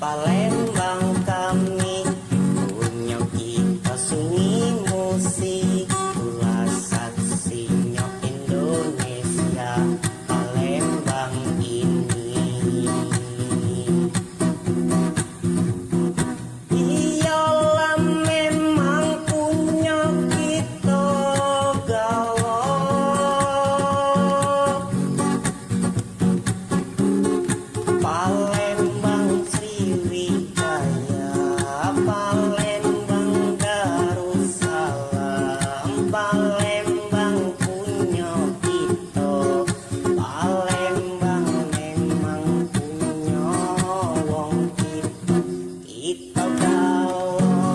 Palembang kami punya kita sunyi musik, ulah saksinya Indonesia Palembang ini. Iyalah memang punya kita galau, Palembang sriwijaya, Palembang Darussalam, Palembang punyo kito, Palembang memang punyo wong kito, kito gaul.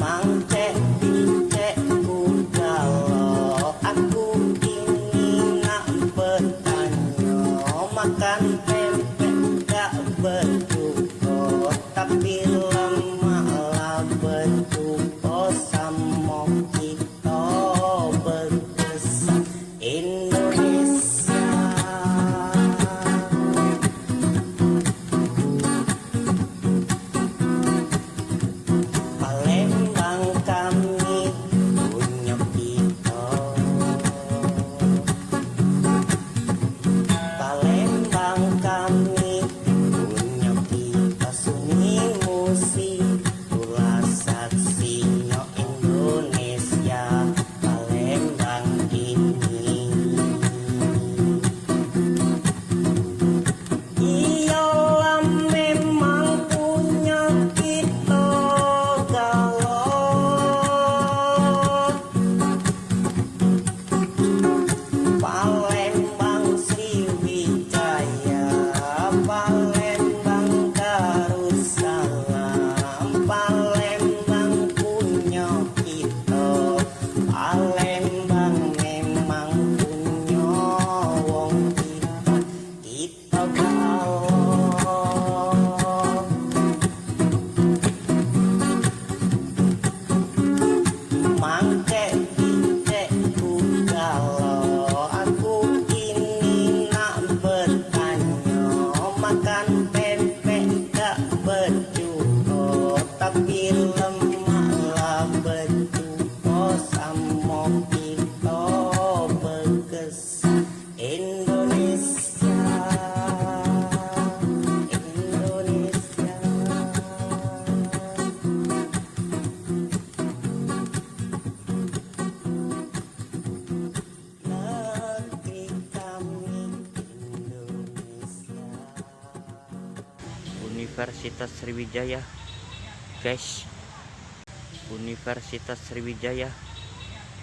Mangcek picek kugalo, aku ingin nak bertanya, makan pempek gak bercukup, tapi lemak lah bercukup, sama kita berkesan Indonesia. Palembang kami punya kita, Palembang kami punya kita sunyi musik, ulah saksinya Indonesia Palembang ini. Iyalah memang punya kita galau, Palembang sriwijaya, Palembang Darussalam, Palembang punya kita, Palembang memang punya wong kita, kita gaul. Mangcek picek kugalo, aku ini nak bertanya, makan pempek gak bercukup, tapi lemak lah bercukup, sama kita berkesan Indonesia, Indonesia. Negeri kami Indonesia. Universitas Sriwijaya, guys. Universitas Sriwijaya,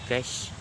guys.